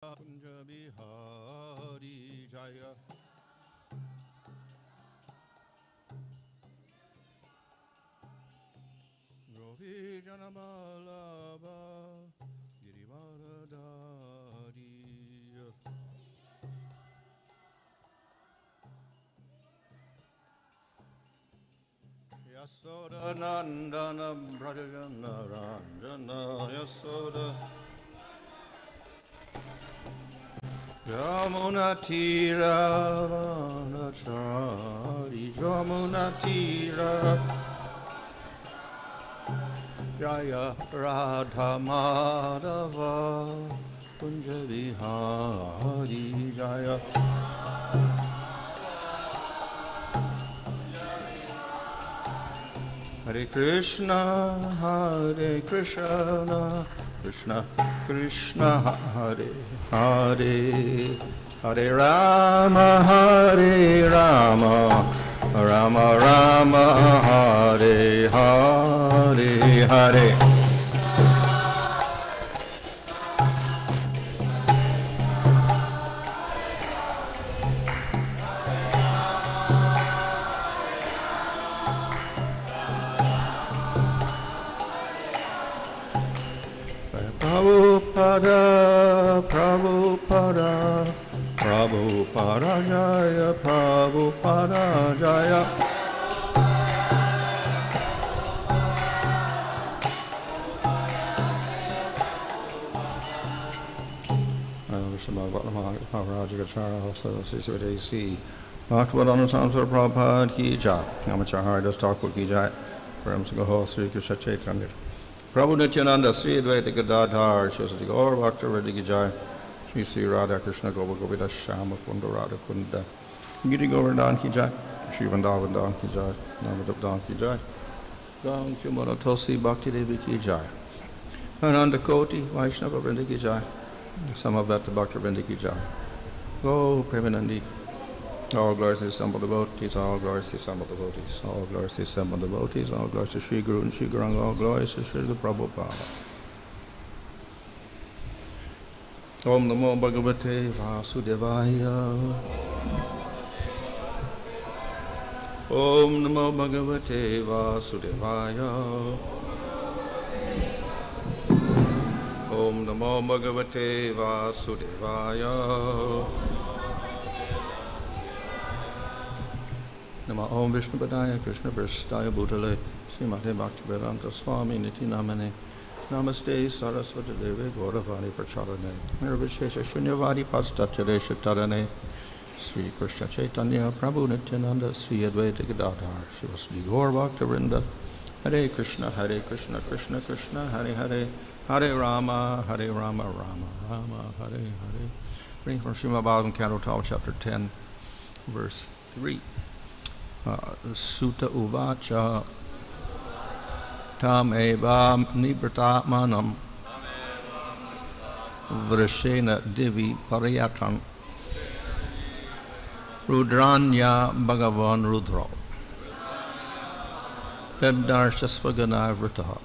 Kunja-bihari Jaya Gopi Janamalabha Girivara-dari Yasoda Nandana Brajana Ranjana Yasoda Yamunatira Vanachari Yamunatira Jaya Radha Madhava Kunja-bihari Jaya Hare Krishna Krishna Krishna Hare Hare Hare Rama Rama Rama Hare Hare Hare Prabhupada Jaya Prabhupada Jaya Prabhupada ki jai. Namacharya Ṭhākura ki jai. Varam Sri Kṛṣṇa Chaitanya Prabhu Nityananda Sri Advaita Gadadhar Shosati Gaur Bhakta ki jai. Sri Radha Krishna Gopa Gopita Shama Kunda Radha Kunda Giri Govardhan ki jai. Shri Vrindavan ki jai. Navadvardhan ki jai. Gaun Chumana Tulsi Bhakti Devi ki jai. Ananda Koti Vaishnava Vrinda ki jai. Samaveta Bhakta Vrinda ki jai. Go Premanandi. All glories to the assembled devotees, all glories to the assembled devotees, all glories to the assembled devotees, all glories to Sri Guru and Sri Guranga, all glories to Sri Prabhupada. Om Namo Bhagavate Vasudevaya. Om Namo Bhagavate Vasudevaya. Om Namo Bhagavate Vasudevaya. Nama Om Vishnu Padaya Krishna Prasthaya Bhutale Srimate Bhaktivedanta Swami Niti Namane Namaste Saraswati Devi Gauravani Pracharane Nirvishesha Shunyavadi Pastacharesha Tarane Sri Kṛṣṇa Chaitanya Prabhu Nityananda Sri Advaita Gadadhar Shivasri Gaur Bhakta-vrinda Hare Krishna Krishna Krishna Hare Hare Hare Rama Rama Rama Hare Hare. Reading from Srimad Bhagavatam, Canto 12, Chapter 10, Verse 3. Sutta uvacha tam eva nibrtatmanam vrishena divi pariyatam rudranya bhagavan rudra veddarshasvagana vritaha.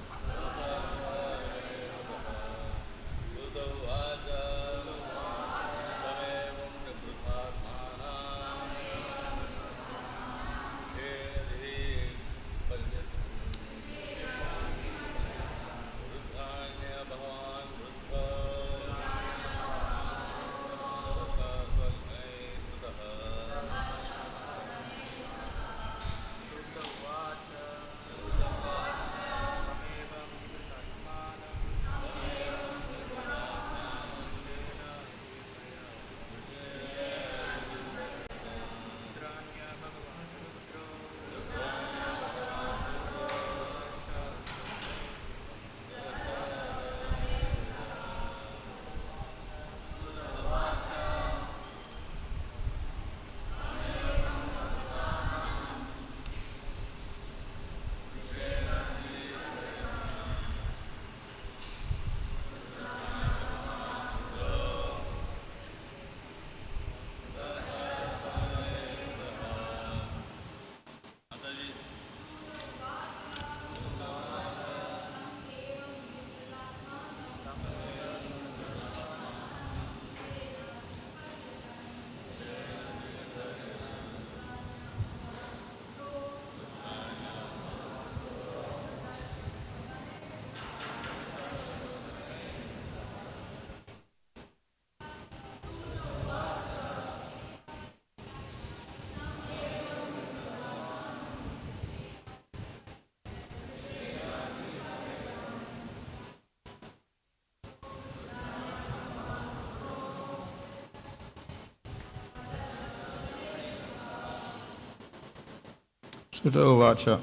Sutta Uvacha.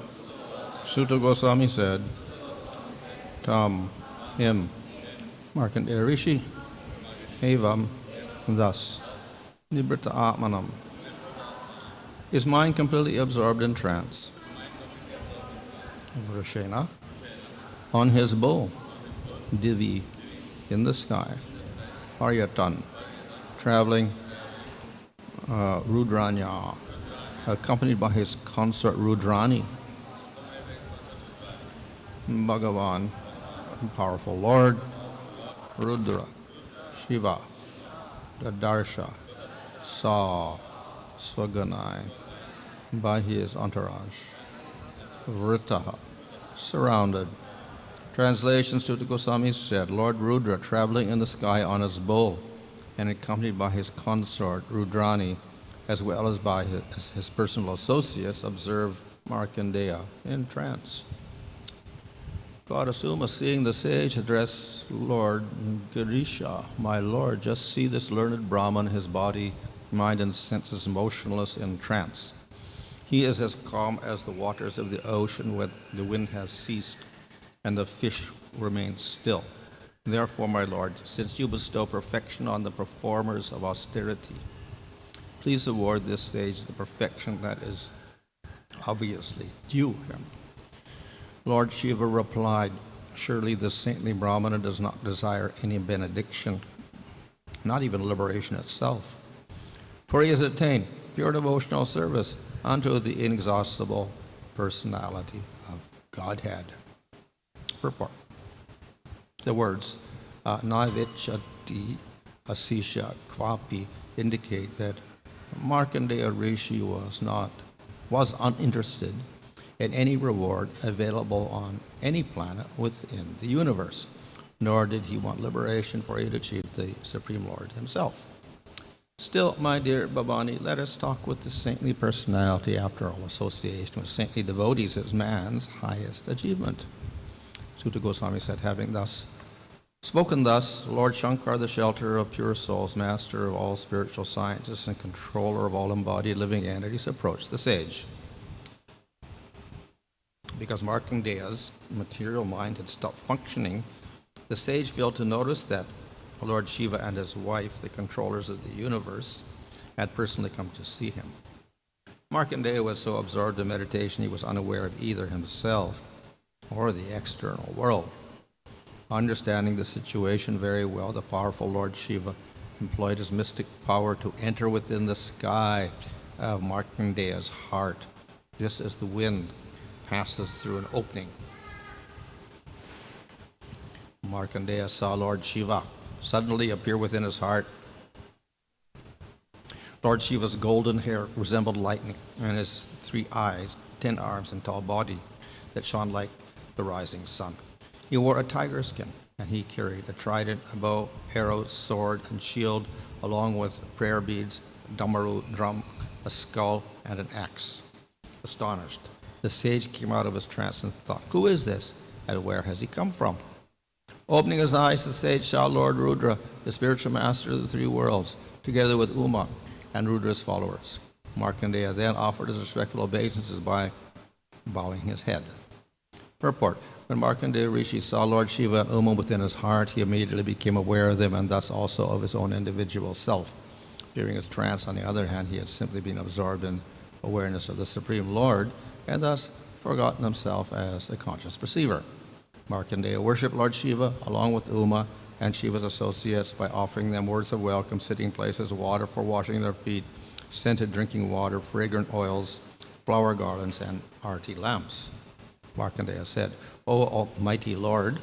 Sutta Goswami said, Tam, him, Mārkaṇḍeya Rishi, evam, thus, nibrita atmanam. His mind completely absorbed in trance. Vrishena, on his bull, divi, in the sky, Aryatan, traveling Rudranya, accompanied by his consort Rudrani. Bhagavan, powerful Lord, Rudra, Shiva, Dadarsha, saw Swaganai by his entourage. Vrita, surrounded. Translations to the Goswami said, Lord Rudra traveling in the sky on his bull and accompanied by his consort Rudrani as well as by his personal associates observed Mārkaṇḍeya in trance. Goddess Uma, seeing the sage, addressed Lord Girisha, my Lord, just see this learned Brahman, his body, mind, and senses motionless in trance. He is as calm as the waters of the ocean when the wind has ceased and the fish remains still. Therefore, my Lord, since you bestow perfection on the performers of austerity, please award this sage the perfection that is obviously due him. Lord Shiva replied, surely this saintly Brahmana does not desire any benediction, not even liberation itself, for he has attained pure devotional service unto the inexhaustible personality of Godhead. Purport. The words Naivichati Asisha Kvapi indicate that Mārkaṇḍeya Rishi was uninterested in any reward available on any planet within the universe, nor did he want liberation, for he had achieved the Supreme Lord himself. Still, my dear Bhavani, let us talk with the saintly personality. After all, association with saintly devotees is man's highest achievement. Sutta Goswami said, having spoken thus, Lord Shankar, the shelter of pure souls, master of all spiritual sciences, and controller of all embodied living entities, approached the sage. Because Mārkaṇḍeya's material mind had stopped functioning, the sage failed to notice that Lord Shiva and his wife, the controllers of the universe, had personally come to see him. Mārkaṇḍeya was so absorbed in meditation he was unaware of either himself or the external world. Understanding the situation very well, the powerful Lord Shiva employed his mystic power to enter within the sky of Mārkaṇḍeya's heart. This as the wind passes through an opening. Mārkaṇḍeya saw Lord Shiva suddenly appear within his heart. Lord Shiva's golden hair resembled lightning, and his 3 eyes, 10 arms, and tall body that shone like the rising sun. He wore a tiger skin, and he carried a trident, a bow, arrows, sword, and shield, along with prayer beads, damaru, drum, a skull, and an axe. Astonished, the sage came out of his trance and thought, who is this, and where has he come from? Opening his eyes, the sage saw Lord Rudra, the spiritual master of the 3 worlds, together with Uma and Rudra's followers. Mārkaṇḍeya then offered his respectful obeisances by bowing his head. Purport. When Mārkaṇḍeya Rishi saw Lord Shiva and Uma within his heart, he immediately became aware of them and thus also of his own individual self. During his trance, on the other hand, he had simply been absorbed in awareness of the Supreme Lord and thus forgotten himself as a conscious perceiver. Mārkaṇḍeya worshipped Lord Shiva along with Uma and Shiva's associates by offering them words of welcome, sitting places, water for washing their feet, scented drinking water, fragrant oils, flower garlands, and arti lamps. Mārkaṇḍeya said, O Almighty Lord,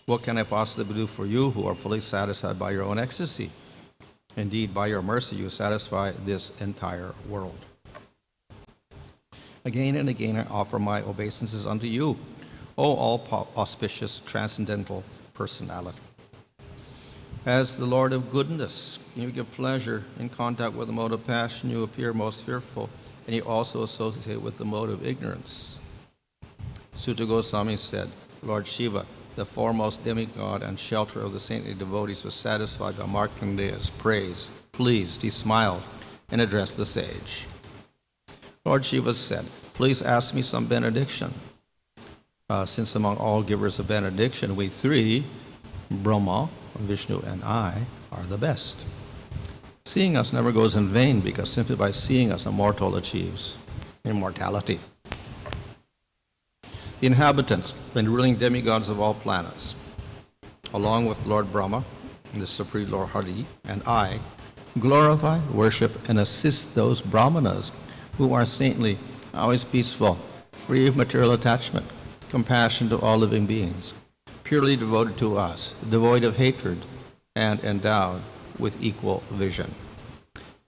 what can I possibly do for you who are fully satisfied by your own ecstasy? Indeed, by your mercy, you satisfy this entire world. Again and again, I offer my obeisances unto you, O all-auspicious, transcendental personality. As the Lord of goodness, you give pleasure. In contact with the mode of passion, you appear most fearful, and you also associate with the mode of ignorance. Sutta Goswami said, Lord Shiva, the foremost demigod and shelter of the saintly devotees, was satisfied by Mārkaṇḍeya's praise. Pleased, he smiled and addressed the sage. Lord Shiva said, please ask me some benediction. Since among all givers of benediction, we three, Brahma, Vishnu, and I, are the best. Seeing us never goes in vain, because simply by seeing us, a mortal achieves immortality. The inhabitants and ruling demigods of all planets, along with Lord Brahma, the Supreme Lord Hari, and I, glorify, worship, and assist those brahmanas who are saintly, always peaceful, free of material attachment, compassion to all living beings, purely devoted to us, devoid of hatred, and endowed with equal vision.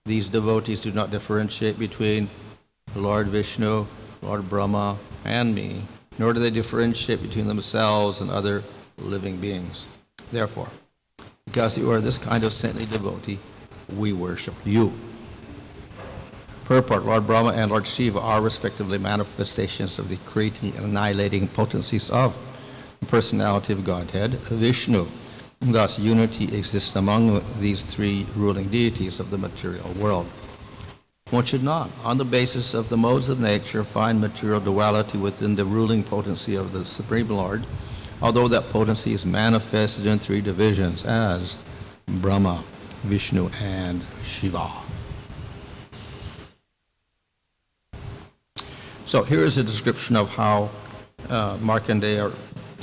These devotees do not differentiate between Lord Vishnu, Lord Brahma, and me, nor do they differentiate between themselves and other living beings. Therefore, because you are this kind of saintly devotee, we worship you. Purport, Lord Brahma and Lord Shiva are respectively manifestations of the creating and annihilating potencies of the personality of Godhead, Vishnu. Thus, unity exists among these three ruling deities of the material world. One should not, on the basis of the modes of nature, find material duality within the ruling potency of the Supreme Lord, although that potency is manifested in three divisions as Brahma, Vishnu, and Shiva. So here is a description of how Mārkaṇḍeya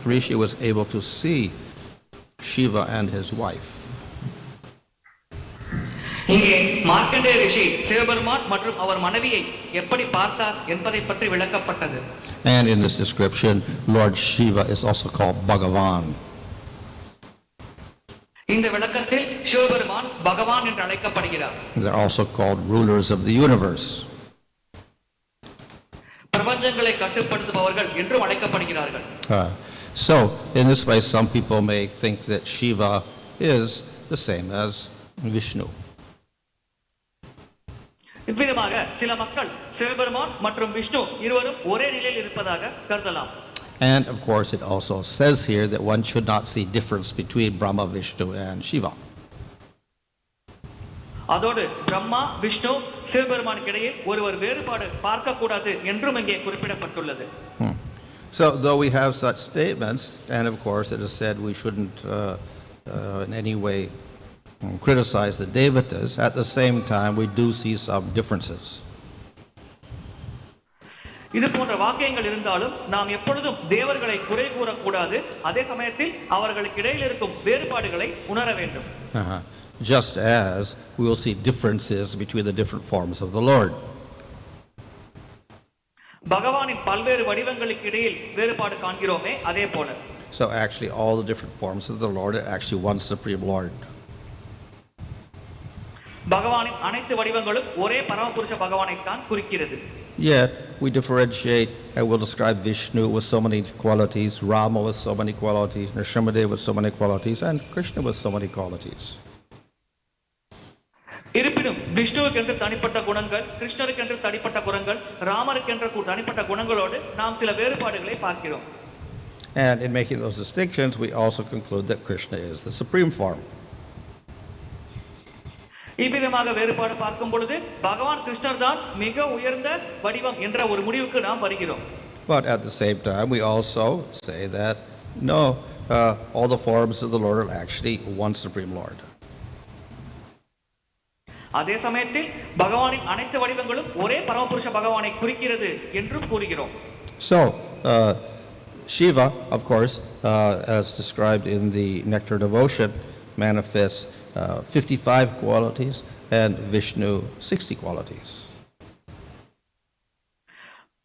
Rishi was able to see Shiva and his wife. இங்கே மார்க்கண்டேய ரிஷி சிவபெருமான் மற்றும் அவர் மனைவியை எப்படி பார்த்தார் என்பதை பற்றி விளக்கப்பட்டது. And in this description, Lord Shiva is also called Bhagavan. இந்த விளக்கத்தில் சிவபெருமான் பகவான் என்று அழைக்கப்படுகிறார். They're also called rulers of the universe. பிரபஞ்சங்களை கட்டுப்படுத்துபவர்கள் என்றும் அழைக்கப்படுகிறார்கள். So, in this way, some people may think that Shiva is the same as Vishnu. இவ்விதமாக சில மக்கள் சிவபெருமான் மற்றும் விஷ்ணு இருவரும் ஒரே நிலையில் இருப்பதாக கருதலாம். And of course, it also says here that one should not see difference between Brahma, Vishnu, and Shiva. அதோடு பிரம்மா, விஷ்ணு, சிவபெருமானுக்கு இடையே ஒருவர் வேறுபாடு பார்க்க கூடாது என்றும் இங்கே குறிப்பிடப்பட்டுள்ளது. So, though we have such statements, and of course it is said we shouldn't in any way criticize the devatas, at the same time we do see some differences. இது போன்ற வாக்கியங்கள் இருந்தாலும் நாம் எப்பொழுதும் தேவர்களை குறை கூறக்கூடாது, அதே சமயத்தில் அவர்களுக்கு இடையில் இருக்கும் வேறுபாடுகளை உணர வேண்டும். Just as we will see differences between the different forms of the Lord. பகவானின் பல்வேறு வடிவங்களுக்கு இடையில் வேறுபாடு காண்கிறோமே அதே போல. So actually all the different forms of the Lord are actually one Supreme Lord. பகவானின் அனைத்து வடிவங்களும் ஒரே பரமபுருஷ பகவானை தான் குறிக்கிறது. Yet we differentiate and we'll describe Vishnu with so many qualities, Rama with so many qualities, Nrsimhadev with so many qualities, and Kṛṣṇa with so many qualities. இருப்பினும் விஷ்ணுவுக்கு என்று தனிப்பட்ட குணங்கள், கிருஷ்ணருக்கு என்று தனிப்பட்ட குணங்கள், ராமருக்கு என்று தனிப்பட்ட குணங்களோடு நாம் சில வேறுபாடுகளை பார்க்கிறோம். And in making those distinctions, we also conclude that Kṛṣṇa is the supreme form. இவ்விதமாக வேறுபாடு பார்க்கும் பொழுது பகவான் கிருஷ்ணர் தான் மிக உயர்ந்த வடிவம் என்ற ஒரு முடிவுக்கு நாம் வருகிறோம். But at the same time, we also say that no, all the forms of the Lord are actually one supreme Lord. அதே சமயத்தில் பகவானின் அனைத்து வடிவங்களும் ஒரே பரமபுருஷ பகவானை குறிக்கிறது என்றும் கூறுகிறோம். So, Shiva, of course, as described in the Nectar Devotion, manifests 55 qualities and Vishnu 60 qualities.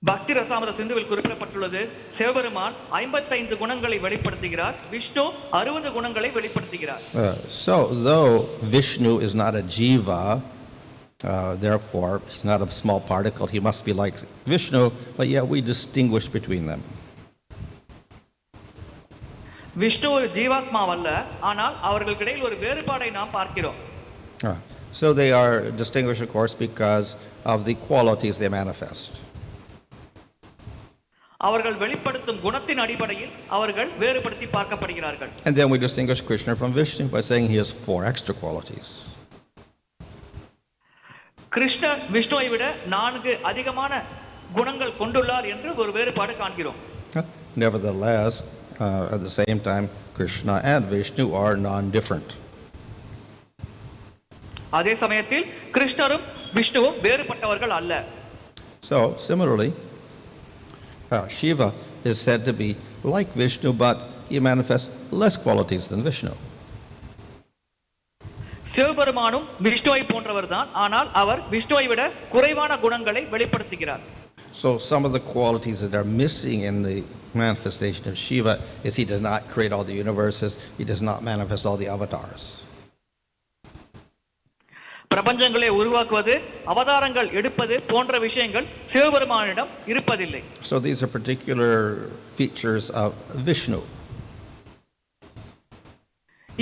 பக்தி ரசாமத சிந்துவில் குறிப்பிடப்பட்டுள்ளது, சிவபெருமான் 55 குணங்களை வெளிப்படுத்துகிறார், விஷ்ணு 60 குணங்களை வெளிப்படுத்துகிறார். So though Vishnu is not a jiva, therefore he's not a small particle, he must be like Vishnu, but yet we distinguish between them. Vishnu ஒரு ஜீவாத்மாவல்ல, ஆனால் அவர்களுக்கு இடையில் ஒரு வேறுபாடை நாம் பார்க்கிறோம். So they are distinguished, of course, because of the qualities they manifest. அவர்கள் வெளிப்படுத்தும் குணத்தின் அடிப்படையில் அவர்கள் வேறுபடுத்தி பார்க்கப்படுகிறார்கள். And then we distinguish Kṛṣṇa from Vishnu by saying he has 4 extra qualities. கிருஷ்ணர் விஷ்ணுவை விட 4 அதிகமான குணங்கள் கொண்டுள்ளார் என்று ஒரு வேறுபாடு காண்கிறோம். Nevertheless, at the same time, Kṛṣṇa and Vishnu are non-different. அதே சமயத்தில் கிருஷ்ணரும் விஷ்ணுவும் வேறுபட்டவர்கள் அல்ல. So, similarly, Shiva is said to be like Vishnu, but he manifests less qualities than Vishnu. சிவபெருமானும் விஷ்ணுவை போன்றவர்தான், ஆனால் அவர் விஷ்ணுவை விட குறைவான குணங்களை வெளிப்படுத்துகிறார். So some of the qualities that are missing in the manifestation of Shiva is he does not create all the universes, he does not manifest all the avatars. பிரபஞ்சங்களை உருவாக்குவது, அவதாரங்கள் எடுப்பது போன்ற விஷயங்கள் சிவபெருமானிடம் இருப்பதில்லை. So these are particular features of Vishnu.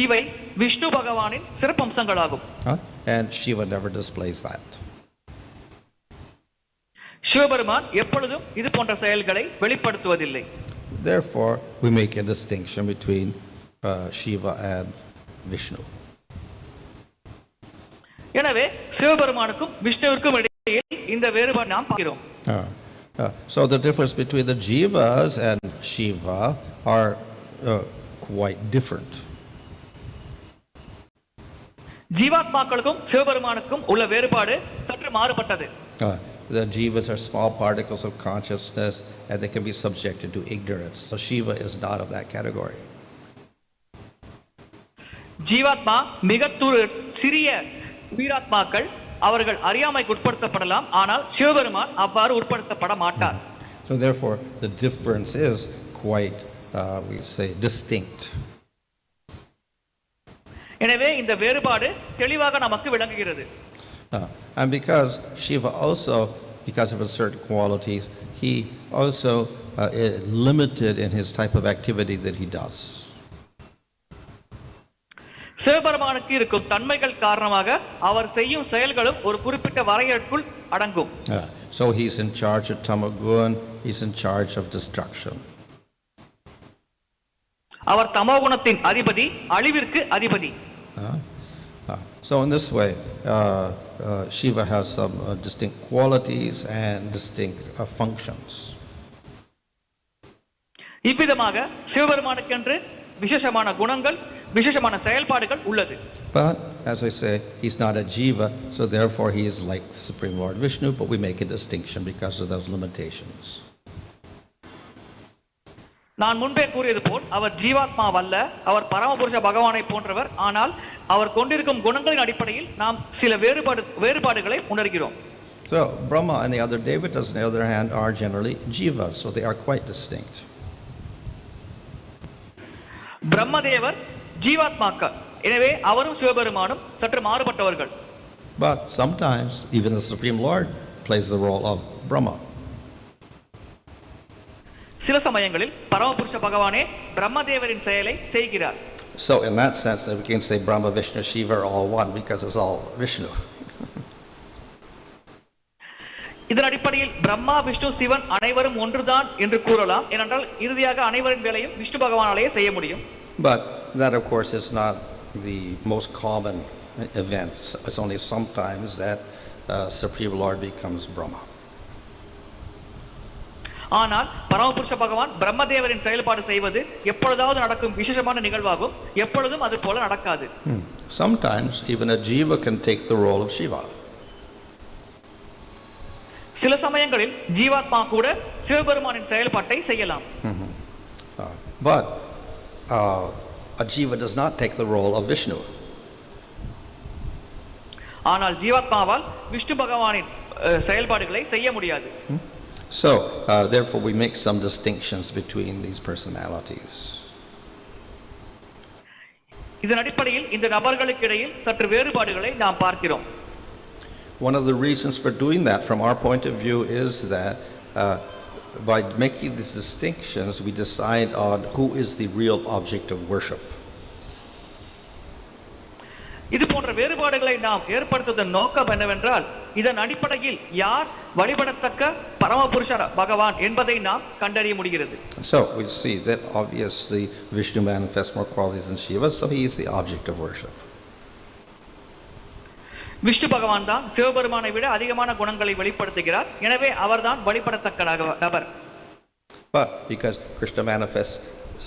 இவை விஷ்ணு பகவானின் சிறப்பம்சங்களாகும். And Shiva never displays that. Sivaperuman எப்பொழுதும் இது போன்ற செயல்களை வெளிப்படுத்துவதில்லை. Therefore, we make a distinction between Shiva and Vishnu. எனவே சிவபெருமானுக்கும் விஷ்ணுவிற்கும் இடையில் இந்த வேறுபாடு நாம் பார்க்கிறோம். So the difference between the jivas and Shiva are quite different. ஜீவாத்மாக்களுக்கும் சிவபெருமானுக்கும் உள்ள வேறுபாடு சற்று மாறுபட்டது. The jivas are small particles of consciousness and they can be subjected to ignorance. So Shiva is not of that category. ஜீவாத்மா மிக சிறிய உயிராத்மாக்கள், அவர்கள் அறியாமைக்கு உட்படுத்தப்படலாம், ஆனால் சிவபெருமான் அவ்வாறு உட்படுத்தப்பட மாட்டார். So therefore the difference is quite we say distinct. எனவே இந்த வேறுபாடு தெளிவாக நமக்கு விளங்குகிறது. And because Shiva also, because of his certain qualities, he also is limited in his type of activity that he does. சிவபெருமானுக்கு இருக்கும் தன்மைகள் காரணமாக அவர் செய்யும் செயல்களும் ஒரு குறிப்பிட்ட வரையறைக்குள் அடங்கும். So he's in charge of tamagun, he's in charge of destruction. அவர் தமோகுணத்தின் அதிபதி, அழிவிற்கு அதிபதி. So in this way, Shiva has some distinct qualities and distinct functions. இவ்விதமாக சிவபெருமானுக்கென்று விசேஷமான குணங்கள், விசேஷமான செயல்பாடுகள் உள்ளது. But as I say, he's not a jiva, so therefore he is like the Supreme Lord Vishnu, but we make a distinction because of those limitations. நான் முன்பே கூறியது போல் அவர் ஜீவாத்மாவல்ல, அவர் பரமபுருஷ பகவானை போன்றவர், ஆனால் அவர் கொண்டிருக்கும் குணங்களின் அடிப்படையில் நாம் சில வேறுபாடுகளை உணர்கிறோம். So Brahma and the other devatas on the other hand are generally jivas, so they are quite distinct. பிரம்மதேவர் ஜீவாத்மாக்கள், எனவே அவரும் சிவபெருமானும் சற்று மாறுபட்டவர்கள். But sometimes even the Supreme Lord plays the role of Brahma. சில சமயங்களில் பரமபுருஷ பகவானே பிரம்மதேவரின் செயலை செய்கிறார். So in that sense we can say Brahma, Vishnu, Shiva are all one because it's all Vishnu. இதன் அடிப்படையில் பிரம்மா, விஷ்ணு, சிவன் அனைவரும் ஒன்றுதான் என்று கூறலாம். ஏனென்றால் இறுதியாக அனைவரின் வேலையும் விஷ்ணு பகவானாலேயே செய்ய முடியும். But that of course is not the most common event. It's only sometimes that Supreme Lord becomes Brahma. ஆனால் பரமபுருஷ பகவான் பிரம்மதேவரின் செயல்பாடு செய்வது எப்பொழுதாவது நடக்கும் விசேஷமான நிகழ்வாகும், எப்பொழுதும் அது போல நடக்காது. Sometimes even a jiva can take the role of Shiva. சில சமயங்களில் ஜீவாத்மா கூட சிவபெருமானின் செயல்பாட்டை செய்யலாம். But a jiva does not take the role of Vishnu. ஆனால் ஜீவாத்மாவால் விஷ்ணு பகவானின் செயல்பாடுகளை செய்ய முடியாது. So therefore we make some distinctions between these personalities. இதன் அடிப்படையில் இந்த நபர்களுக்கு இடையில் சற்று வேறுபாடுகளை நாம் பார்க்கிறோம். One of the reasons for doing that from our point of view is that by making these distinctions we decide on who is the real object of worship. இது போன்ற வேறுபாடுகளை நாம் ஏற்படுத்துவதன் நோக்கம் என்னவென்றால் இதன் அடிப்படையில் யார் வழிபடத்தக்க பரமபுருஷ பகவான் என்பதை நாம் கண்டறிய முடிகிறது. So we see that obviously Vishnu manifests more qualities than Shiva, so he is the object of worship. Vishnu பகவான் தான் சிவபெருமானை விட அதிகமான குணங்களை வெளிப்படுத்துகிறார். எனவே அவர்தான் வழிபடத்தக்க நபர். But because Kṛṣṇa manifests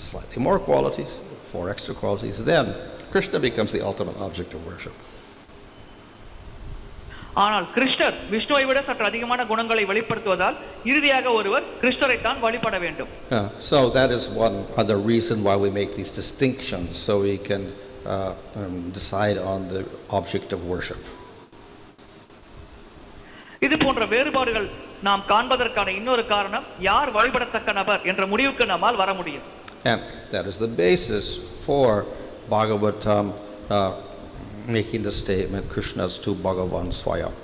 slightly more qualities, 4 extra qualities, then Kṛṣṇa becomes the ultimate object of worship. ஆனால் கிருஷ்ணர் விஷ்ணுவை விட சற்று அதிகமான குணங்களை வெளிப்படுத்துவதால் இறுதியாக ஒருவர் கிருஷ்ணரை தான் வழிபட வேண்டும். So that is one other reason why we make these distinctions, so we can decide on the object of worship. இது போன்ற வேறுபாடுகள் நாம் காண்பதற்கான இன்னொரு காரணம் யார் வழிபடத்தக்க நபர் என்ற முடிவுக்கு நம்மால் வர முடியும். And that is the basis for Bhagavatam making the statement Krishna's to Bhagavan Swayam.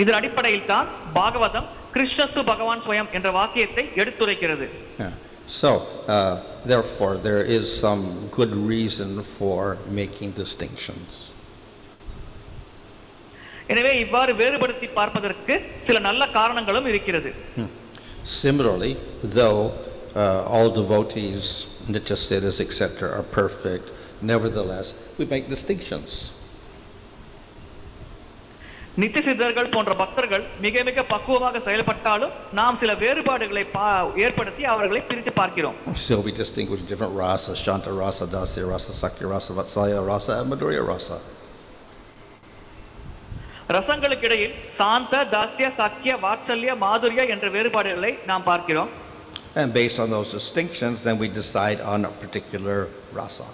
இதன் அடிப்படையில் தான் பாகவதம் கிருஷ்ணஸ்து பகவான் ஸ்வயம் என்ற வாக்கியத்தை எடுத்துரைக்கிறது. So therefore there is some good reason for making distinctions. எனவே இவ்வாறு வேறுபடுத்தி பார்ப்பதற்கு சில நல்ல காரணங்களும் இருக்கிறது. Similarly, though all devotees, nityasiddhas, etc. are perfect, nevertheless we make distinctions. நித்திய சித்தர்கள் போன்ற பக்தர்கள் மிக மிக பக்குவமாக செயல்பட்டாலும் நாம் சில வேறுபாடுகளை ஏற்படுத்தி அவர்களை பிரித்து பார்க்கிறோம். So we distinguish different rasa, shanta rasa, dasya rasa, sakya rasa, vatsalya rasa, and madhurya rasa. ரசங்களுக்கு இடையில் சாந்த, தாஸ்ய, சக்கிய, வாத்சல்ய, மாதுரிய என்ற வேறுபாடுகளை நாம் பார்க்கிறோம். And based on those distinctions, then we decide on a particular rasa.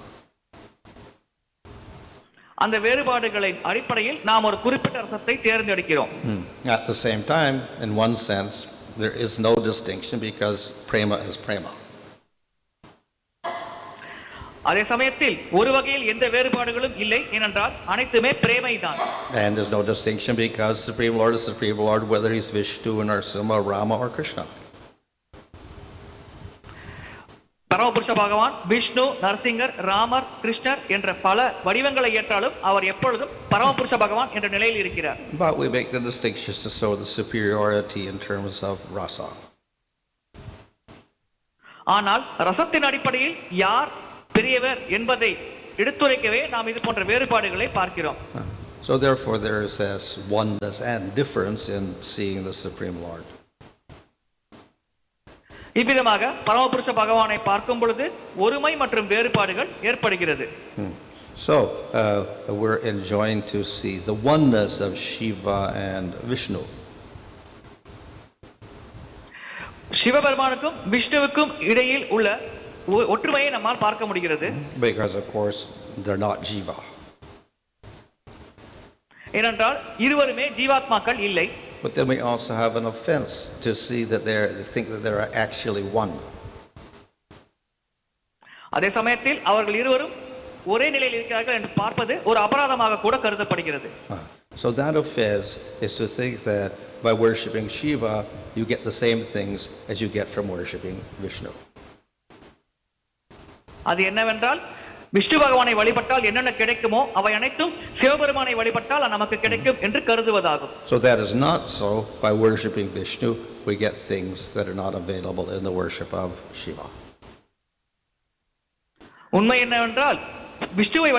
அந்த வேறுபாடுகளின் அடிப்படையில் நாம் ஒரு குறிப்பிட்ட ரசத்தை தேர்ந்தெடுக்கிறோம். At the same time, in one sense, there is no distinction because prema is prema. அதே சமயத்தில் ஒரு வகையில் எந்த வேறுபாடுகளும் இல்லை, ஏனென்றால் அனைத்துமே பிரேமை தான். And there's no distinction because Supreme Lord is Supreme Lord, whether he's Vishnu, Narasimha, Rama, or Kṛṣṇa. பரமபுருஷ பகவான் விஷ்ணு, நரசிங்கர், ராமர், கிருஷ்ணர் என்ற பல வடிவங்களை ஏற்றாலும் அவர் எப்பொழுதும் பரமபுருஷ பகவான் என்ற நிலையில் இருக்கிறார். But we make the distinctions to show the superiority in terms of rasa. ஆனால் ரசத்தின் அடிப்படையில் யார் பெரியவர் என்பதை எடுத்துரைக்கவே நாம் இது போன்ற வேறுபாடுகளை பார்க்கிறோம். So therefore there is this oneness and difference in seeing the Supreme Lord. இவ்விதமாக பரமபுருஷ பகவானை பார்க்கும் பொழுது ஒருமை மற்றும் வேறுபாடுகள் ஏற்படுகிறது. So we're enjoined to see the oneness of Shiva and Vishnu. சிவபெருமானுக்கும் விஷ்ணுவுக்கும் இடையில் உள்ள ஒற்றுமையை நம்மால் பார்க்க முடிகிறது. Because of course they're not jiva. ஏனென்றால் இருவருமே ஜீவாத்மாக்கள் இல்லை. But then we also have an offense to see that they think that they're actually one. அதே சமயத்தில் அவர்கள் இருவரும் ஒரே நிலையில் இருக்கிறார்கள் என்று பார்ப்பது ஒரு அபராதமாக கூட கருதப்படுகிறது. So that offense is to think that by worshipping Shiva you get the same things as you get from worshipping Vishnu. அது என்னவென்றால் விஷ்ணு பகவானை வழிபட்டால் என்னென்ன கிடைக்குமோ அவை அனைத்தும் சிவபெருமானை வழிபட்டால் நமக்கு கிடைக்கும் என்று கருதுவதாகும். So that is not so. By worshipping Vishnu we get things that are not available in the worship of Shiva. உண்மை என்னவென்றால் விஷ்ணுவை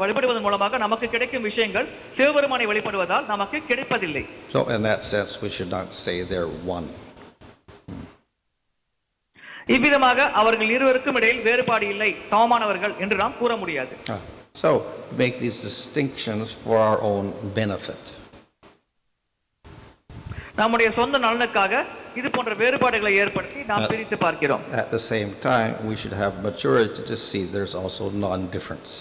வழிபடுவதன் மூலமாக நமக்கு கிடைக்கும் விஷயங்கள் சிவபெருமானை வழிபடுவதால் நமக்கு கிடைப்பதில்லை. So in that sense we should not say they're one. இவ்விதமாக அவர்கள் இருவருக்கும் இடையில் வேறுபாடு இல்லை, சமமானவர்கள் என்று நாம் கூற முடியாது. So make these distinctions for our own benefit. நம்முடைய சொந்த நலனுக்காக இது போன்ற வேறுபாடுகளை ஏற்படுத்தி நாம் பிரித்து பார்க்கிறோம். At the same time we should have maturity to see there's also non-difference.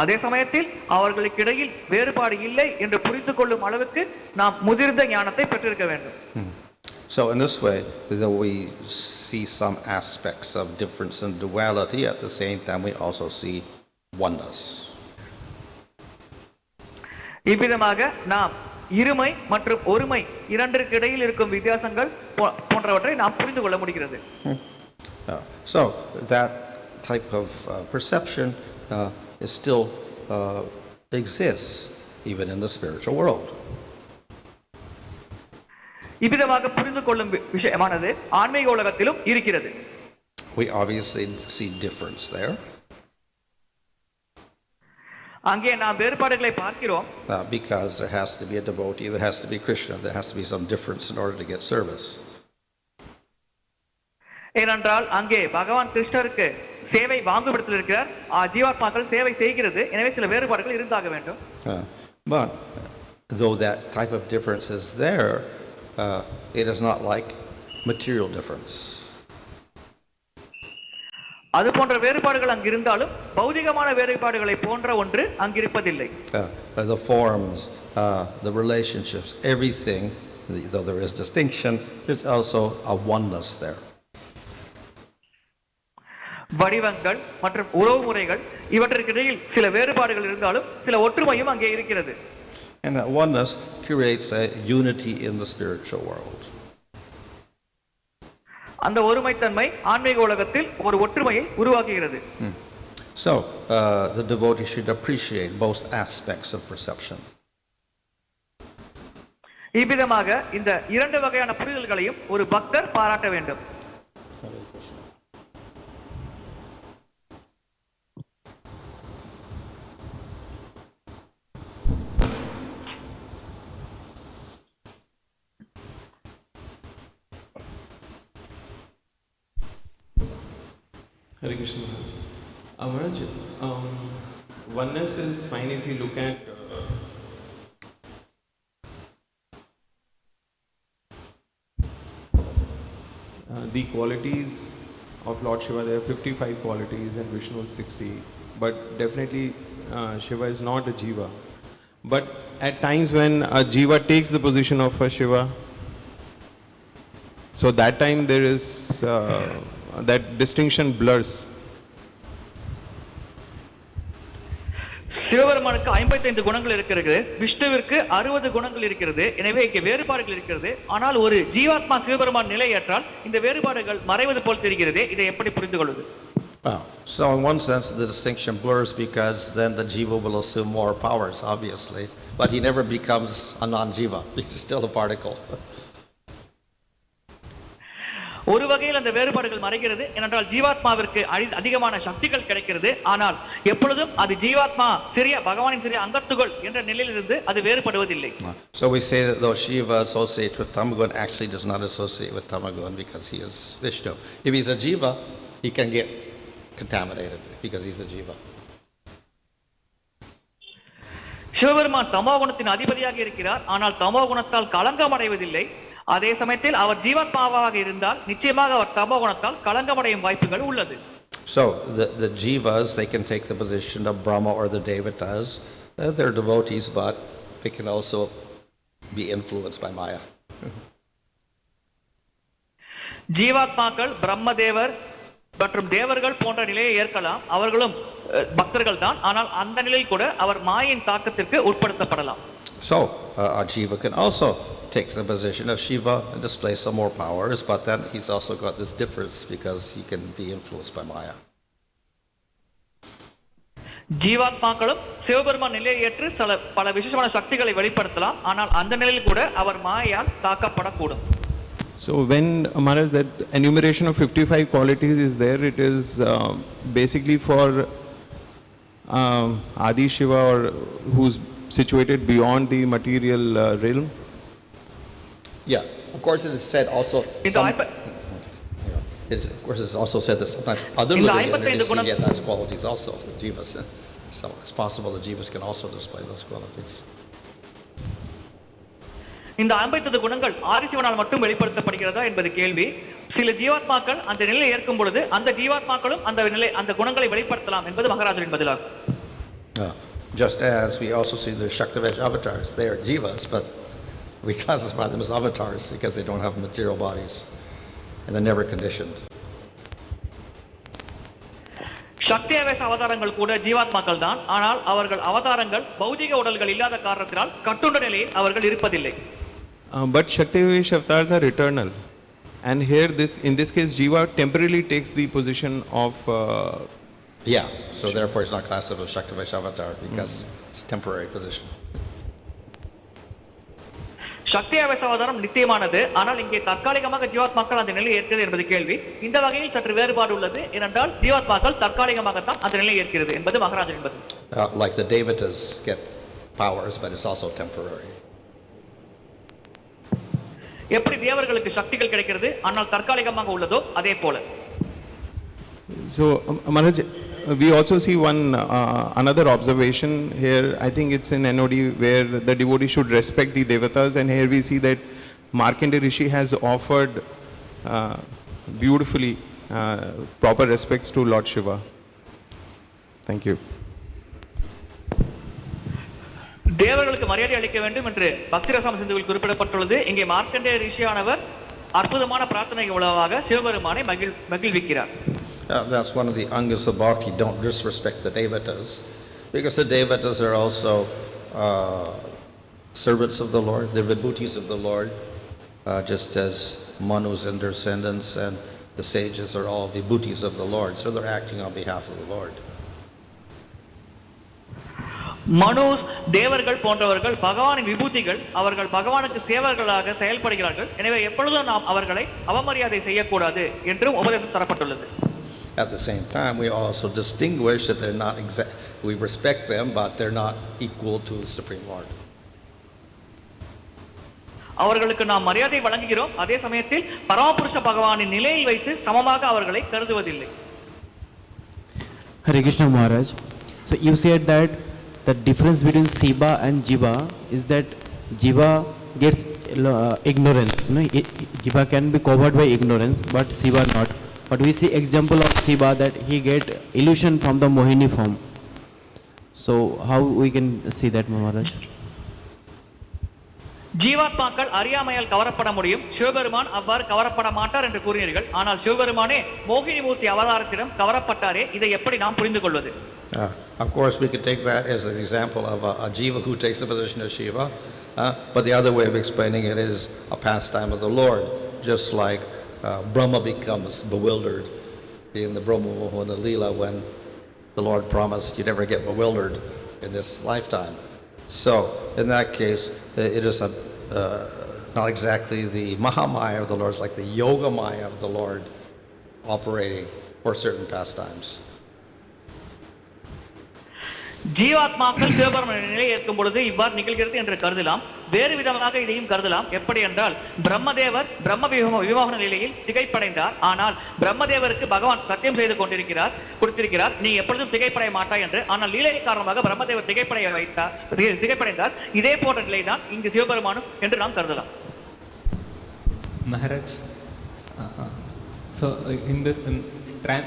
அதே சமயத்தில் அவர்களுக்கு இடையில் வேறுபாடு இல்லை என்று புரிந்து கொள்ளும் அளவுக்கு நாம் முதிர்ந்த ஞானத்தை பெற்றிருக்க வேண்டும். So in this way, though we see some aspects of difference and duality, at the same time we also see oneness. இவ்விதமாக நாம் இருமை மற்றும் ஒருமை இரண்டிற்கு இடையில் இருக்கும் வித்தியாசங்கள் போன்றவற்றை நாம் புரிந்து கொள்ள முடிகிறது. So that type of perception is still exists even in the spiritual world. இவ்விதமாக புரிந்து கொள்ளும் விஷயமானது ஆன்மீக உலகத்திலும் இருக்கிறது. We obviously see difference there. அங்கே நாம் வேறுபாடுகளை பார்க்கிறோம். Because there has to be a devotee, there has to be Kṛṣṇa, there has to be some difference in order to get service. ஏனென்றால் அங்கே பகவான் கிருஷ்ணருக்கு சேவை வாங்கும் இடத்தில் இருக்கிறார், ஜீவாத்மாக்கள் சேவை செய்கிறது, எனவே சில வேறுபாடுகள் இருந்தாக வேண்டும். But though that type of difference is there, it is not like material difference. அது போன்ற வேறுபாடுகள் அங்கு இருந்தாலும் பௌதிகமான வேறுபாடுகளை போன்ற ஒன்று அங்கிருப்பதில்லை. The forms, the relationships, everything, though there is distinction, there's also a oneness there. வடிவங்கள் மற்றும் உறவு முறைகள் இவற்றிற்கிடையில் சில வேறுபாடுகள் இருந்தாலும் சில ஒற்றுமையும் அங்கே இருக்கிறது. And that oneness creates a unity in the spiritual world. அந்த ஒருமைத்தன்மை ஆன்மீக உலகத்தில் ஒரு ஒற்றுமையை உருவாக்குகிறது. So the devotee should appreciate both aspects of perception. இவ்விதமாக இந்த இரண்டு வகையான புரிதல்களையும் ஒரு பக்தர் பாராட்ட வேண்டும். Hare Krishna Maharaj. Oneness is fine if you look at the qualities of Lord Shiva. There are 55 qualities and Vishnu is 60, but definitely Shiva is not a Jiva. But at times when a Jiva takes the position of a Shiva, so that time there is that distinction blurs. சிவபெருமானுக்கு 55 குணங்கள் இருக்கிறது, விஷ்ணுவிற்கு 60 குணங்கள் இருக்கிறது, எனவே இங்கே வேறுபாடுகள் இருக்கிறது. ஆனால் ஒரு ஜீவாத்மா சிவபெருமான் நிலை ஏற்றால் இந்த வேறுபாடுகள் மறைவது போல் தெரிகிறது. இதை எப்படி புரிந்து கொள்வது? So in one sense the distinction blurs because then the jiva will assume more powers, obviously, but he never becomes a non-jiva. He's still a particle. ஒரு வகையில் அந்த வேறுபாடுகள் மறைகிறது, ஏனென்றால் ஜீவாத்மாவிற்கு அதிகமான சக்திகள் கிடைக்கிறது, ஆனால் எப்பொழுதும் அது ஜீவாத்மா சிறிய பகவானின் சிறிய அங்கத்துகள் என்ற நிலையிலிருந்து அது வேறுபடுவதில்லை. So we say that though Shiva associates with Tamagun, actually does not associate with Tamagun because he is Vishnu. If he's a jiva, he can get contaminated because he's a jiva. Sivaperuman தமோ குணத்தின் அதிபதியாக இருக்கிறார், ஆனால் தமோ குணத்தால் களங்கம் அடைவதில்லை. அதே சமயத்தில் அவர் ஜீவாத்மாவாக இருந்தால் நிச்சயமாக அவர் தமோ குணத்தால் களங்கமடையும் வாய்ப்புகள் உள்ளது. So the jivas, they can take the position of Brahma or the devatas. They're devotees, but they can also be influenced by Maya. ஜீவாத்மாக்கள் பிரம்மதேவர் மற்றும் தேவர்கள் போன்ற நிலையை ஏற்கலாம், அவர்களும் பக்தர்கள் தான், ஆனால் அந்த நிலையில் கூட அவர் மாயின் தாக்கத்திற்கு உட்படுத்தப்படலாம். So a jiva can also take the position of Shiva and display some more powers, but then he's also got this difference because he can be influenced by Maya. ஜீவாத்மாக்களும் Sivaperuman நிலையை ஏற்று பல விசேஷமான சக்திகளை வெளிப்படுத்தலாம், ஆனால் அந்த நிலையில் கூட அவர் மாயால் தாக்கப்படக்கூடும். So when Maharaj, that enumeration of 55 qualities is there, it is basically for Adi Shiva, or who's situated beyond the material realm. Yeah, of course it is said also. Of course it's also said that sometimes other living entities can get those qualities also, jivas. So it's possible the jivas can also display those qualities. இந்த 55 குணங்கள் ஆதிசிவனால் மட்டும் வெளிப்படுத்தப்படுகிறதா என்பது கேள்வி. சில ஜீவாத்மாக்கள் அந்த நிலையை ஏற்கும் பொழுது அந்த ஜீவாத்மாக்களும் அந்த குணங்களை வெளிப்படுத்தலாம் என்பது மகாராஜரின் பதிலாகும். Just as we also see the Shaktivesh avatars, they are jivas, but we classify them as avatars because they don't have material bodies and they're never conditioned. சக்திவேஷ அவதாரங்கள் கூட ஜீவாத்மாக்கள் தான், ஆனால் அவர்கள் அவதாரங்கள் பௌதிக உடல்கள் இல்லாத காரணத்தினால் கட்டுண்ட நிலையில் அவர்கள் இருப்பதில்லை. But Shaktivesh avatars are eternal, and here in this case Jiva temporarily takes the position of so therefore it's not classified as Shaktivesh avatar because it's a temporary position. சக்தி அவதாரம் நித்தியமானது, ஆனால் இங்கே தற்காலிகமாக ஜீவாத்மாக்கள் அந்த நிலையை ஏற்கிறது என்பது கேள்வி. இந்த வகையில் சற்று வேறுபாடு உள்ளது. ஏனென்றால் ஜீவாத்மாக்கள் தற்காலிகமாகத்தான் அந்த நிலையை ஏற்கிறது என்பது மகாராஜன் என்பது. Like the devatas get powers, but it's also temporary. எப்படி தேவர்களுக்கு சக்திகள் கிடைக்கிறது ஆனால் தற்காலிகமாக உள்ளதோ அதே போல. So Maharaj, we also see one another observation here. I think it's in NOD where the devotee should respect the devatas, and here we see that Mārkaṇḍeya Rishi has offered beautifully proper respects to Lord Shiva. Thank you. தேவர்களுக்கு மரியாதை அளிக்க வேண்டும் என்று பக்தி ரசாம சிந்துவில் குறிப்பிடப்பட்டுள்ளது. இங்கே மார்க்கண்டேய ரிஷியானவர் அற்புதமான பிரார்த்தனை மூலமாக சிவபெருமானை மகிழ்விக்கிறார். That's one of the angas of bhakti. Don't disrespect the devatas, because the devatas are also servants of the Lord. They're vibhutis of the Lord, just as Manu's and descendants and the sages are all vibhutis of the Lord. So they're acting on behalf of the Lord. Manus தேவர்கள் போன்றவர்கள் பகவானின் விபூதிகள், அவர்கள் பகவானுக்கு சேவர்களாக செயல்படுகிறார்கள். எனவே எப்பொழுதும் நாம் அவர்களை அவமரியாதை செய்யக்கூடாது என்றும் உபதேசம் தரப்பட்டுள்ளது. At the same time, we also distinguish that they're not we respect them, but they're not equal to the Supreme Lord. அவர்களுக்கு நாம் மரியாதை வழங்குகிறோம், அதே சமயத்தில் பரமபுருஷ பகவானின் நிலையில் வைத்து சமமாக அவர்களை கருதுவதில்லை. Hare Krishna Maharaj. So you said that the difference between Shiva and Jiva is that Jiva gets ignorance. No? Jiva can be covered by ignorance, but Shiva not. But we see example of Shiva that he get illusion from the Mohini form. So how we can see that, Maharaj? ஜீவாத்மாக்கள் அறியாமையால் கவரப்பட முடியும், சிவபெருமான் அவ்வாறு கவரப்பட மாட்டார் என்று கூறினீர்கள். ஆனால் சிவபெருமானே மோகினி மூர்த்தி அவதாரத்திடம் கவரப்பட்டாரே, இதை எப்படி நாம் புரிந்து கொள்வது? Of course, we could take that as an example of a jiva who takes the position of Shiva, but the other way of explaining it is a pastime of the Lord, just like Brahma becomes bewildered in the Brahma Mohana Leela when the Lord promised you never get bewildered in this lifetime. So, in that case, it is not exactly the Mahamaya of the Lord, it's like the Yoga Maya of the Lord operating for certain pastimes. ஜீவாத்மாக்கள் சிவபெருமான நிலையை ஏற்கும் பொழுது இவ்வாறு நிகழ்கிறது என்று கருதலாம். வேறு விதமாக இதையும் கருதலாம். எப்படி என்றால், பிரம்மதேவர் பிரம்ம விமோகன நிலையில் திகைப்படைந்தார். ஆனால் பிரம்மதேவருக்கு பகவான் சத்தியம் செய்து கொடுத்திருக்கிறார், நீ எப்பொழுதும் திகைப்படைய மாட்டாய் என்று. ஆனால் லீலை காரணமாக பிரம்மதேவர் திகைப்படைந்தார். இதே போன்ற நிலைதான் இங்கு சிவபெருமானும் என்று நாம் கருதலாம். Maharaj, so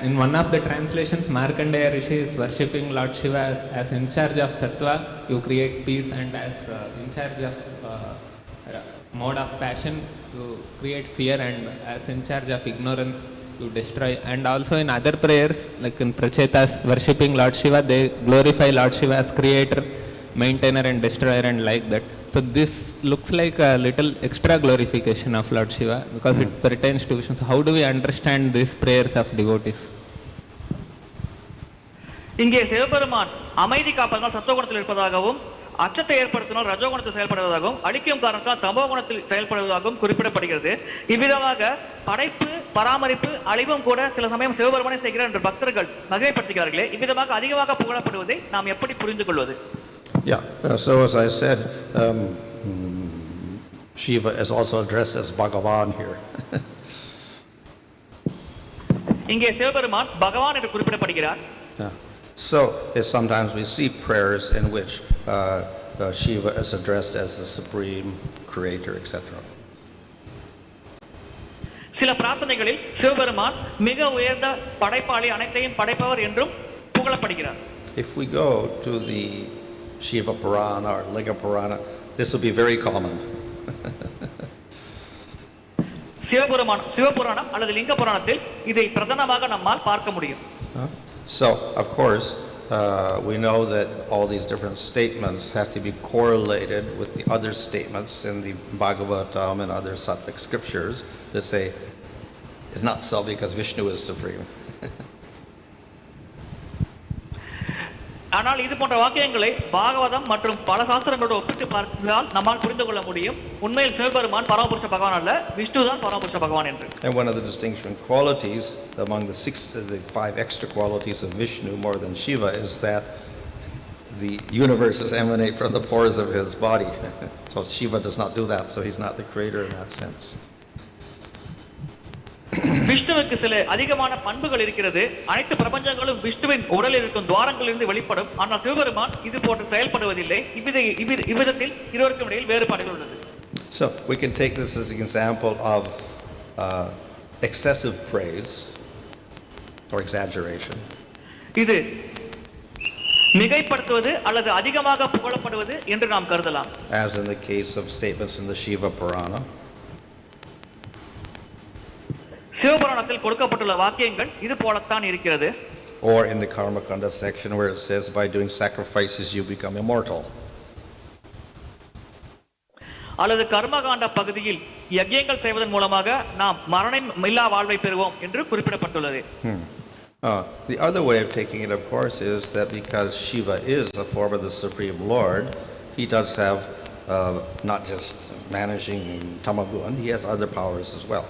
in one of the translations, Mārkaṇḍeya Rishi is worshipping Lord Shiva as in charge of sattva, you create peace, and as in charge of mode of passion, you create fear, and as in charge of ignorance, you destroy. And also in other prayers, like in Prachetas, worshipping Lord Shiva, they glorify Lord Shiva as creator, maintainer and destroyer, and like that. So this looks like a little extra glorification of Lord Shiva because it pertains to Vishnu. So how do we understand these prayers of devotees? இங்கே சிவபெருமான் அமைதி காப்பதனால் சத்துவகுணத்தில் இருப்பதாகவும், அச்சத்தை ஏற்படுத்தினால் ரஜோகுணத்தில் செயல்படுவதாகவும், அழிக்கும் காரணத்தால் தமோகுணத்தில் செயல்படுவதாகவும் குறிப்பிடப்படுகிறது. இவ்விதமாக படைப்பு, பராமரிப்பு, அழிவும் கூட சில சமயம் சிவபெருமானை செய்கிறார் என்று பக்தர்கள் மகிமைப்படுத்துகிறார்களே, இவ்விதமாக அதிகமாக புகழப்படுவதை நாம் எப்படி புரிந்து கொள்வது? Yeah, so as I said, Shiva is also addressed as Bhagavan here. இங்கே சிவபெருமான் பகவான் என்று குறிப்பிடப்படுகிறார். So sometimes we see prayers in which Shiva is addressed as the supreme creator, etc. சில பிரார்த்தனைகளில் சிவபெருமான் மிக உயர்ந்த படைப்பாளி, அனைத்தையும் படைப்பவர் என்றும் புகழப்படுகிறார். If we go to the Shiva Purana or Linga Purana, this will be very common. Sivapuranam அல்லது லிங்க புராணத்தில் இதை பிரதானமாக நம்மால் பார்க்க முடியும். So, of course, we know that all these different statements have to be correlated with the other statements in the Bhagavatam and other sattvic scriptures that say it's not so because Vishnu is supreme. ஆனால் இது போன்ற வாக்கியங்களை பாகவதம் மற்றும் பல சாஸ்திரங்களோடு ஒப்பிட்டு பார்த்தால் நம்மால் புரிந்து கொள்ள முடியும். உண்மையில் சிவபெருமான் பரமபுருஷ பகவான் அல்ல, விஷ்ணு தான் பரமபுருஷ பகவான் என்று. And one of the distinction qualities among the five extra qualities of Vishnu more than Shiva is that the universes emanate from the pores of his body. So Shiva does not do that, so he's not the creator in that sense. விஷ்ணுவுக்கு சில அதிகமான பண்புகள் இருக்கிறது. அனைத்து பிரபஞ்சங்களும் விஷ்ணுவின் உடலில் இருக்கும் துவாரங்களிலிருந்து வெளிப்படும். ஆனால் சிவபெருமான் இது போன்று செயல்படுவதில்லை. இவ்விதத்தில் இருவருக்கும் இடையில் வேறுபாடுகள் உள்ளது. So we can take this as an example of excessive praise or exaggeration. இது மிகைப்படுத்துவது அல்லது அதிகமாக புகழப்படுவது என்று நாம் கருதலாம். As in the case of statements in the Shiva Purana. சிவபுராணத்தில் கொடுக்கப்பட்டுள்ள வாக்கியங்கள் இது போலத்தான் இருக்கிறது. Or in the Karmakanda section where it says by doing sacrifices you become immortal. அல்லது கர்மகாண்ட பகுதியில் யஜ்ஞங்கள் செய்வதன் மூலமாக நாம் மரணமில்லா வாழ்வை பெறுவோம் என்று குறிப்பிடப்பட்டுள்ளது. The other way of taking it, of course, is that because Shiva is a form of the Supreme Lord, he does have not just managing tamagun, he has other powers as well.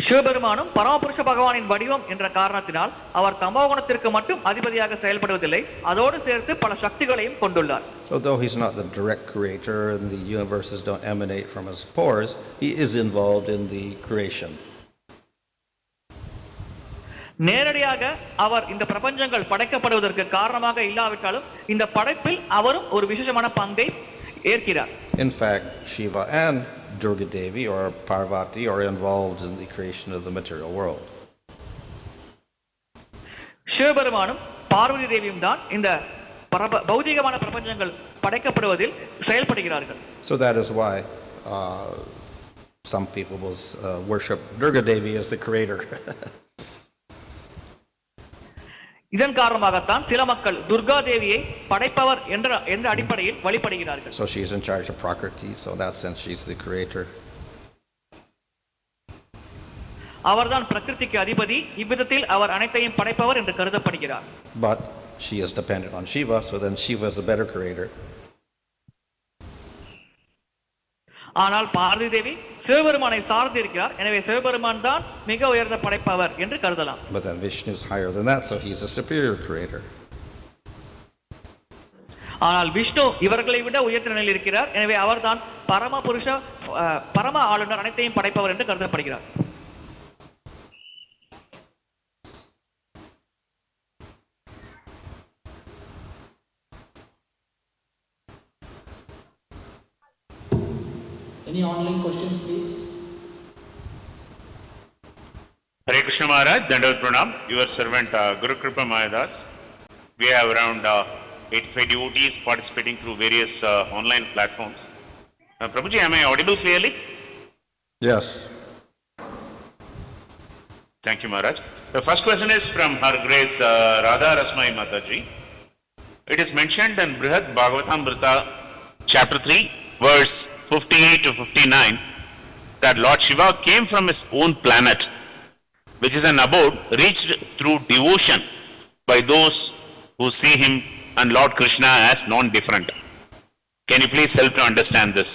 சிவபெருமானும் பரமபுருஷ பகவானின் வடிவம் என்ற காரணத்தினால் அவர் தமோகுணத்திற்கு மட்டும் அதிபதியாக செயல்படுவதில்லை, அதோடு சேர்த்து பல சக்திகளையும் கொண்டுள்ளார். So though he's not the direct creator and the universes don't emanate from his pores, he is involved in the creation. நேரடியாக அவர் இந்த பிரபஞ்சங்கள் படைக்கப்படுவதற்கு காரணமாக இல்லாவிட்டாலும் இந்த படைப்பில் அவரும் ஒரு விசேஷமான பங்கை ஏற்கிறார். In fact, Shiva and Durga Devi or Parvati are involved in the creation of the material world. சிவபெருமானும் பார்வதி தேவியும் தான் இந்த பௌதிகமான பிரபஞ்சங்கள் படைக்கப்படுவதில் செயல்படுகிறார்கள். So that is why some people will worship Durga Devi as the creator. இதன் காரணமாகத்தான் சில மக்கள் துர்கா தேவியை படைப்பவர் என்ற அடிப்படையில் வழிபடுகிறார்கள். So she is in charge of Prakriti, so in that sense she is the creator. அவர்தான் பிரகிருதிக்கு அதிபதி, இவ்விதத்தில் அவர் அனைத்தையும் படைப்பவர் என்று கருதப்படுகிறார். But she is dependent on Shiva, so then Shiva is the better creator. ஆனால் பார்வதி தேவி சிவபெருமானை சார்ந்து இருக்கிறார், எனவே சிவபெருமான் தான் மிக உயர்ந்த படைப்பவர் என்று கருதலாம். But then Vishnu is higher than that, so he is a superior creator. ஆனால் விஷ்ணு இவர்களை விட உயர்ந்த நிலையில் இருக்கிறார், எனவே அவர்தான் பரம ஆளுநர், அனைத்தையும் படைப்பவர் என்று கருதப்படுகிறார். Any online questions, please? Hare Krishna Maharaj, Dandavat Pranam, your servant Guru Kripa Mahadas. We have around 85 devotees participating through various online platforms. Prabhuji, am I audible clearly? Yes. Thank you, Maharaj. The first question is from Her Grace Radha Rasmai Mataji. It is mentioned in bṛhat-vrata-Caryayā, chapter 3, verse 58 to 59, that Lord Shiva came from his own planet, which is an abode reached through devotion by those who see him and Lord Kṛṣṇa as non-different. Can you please help to understand this?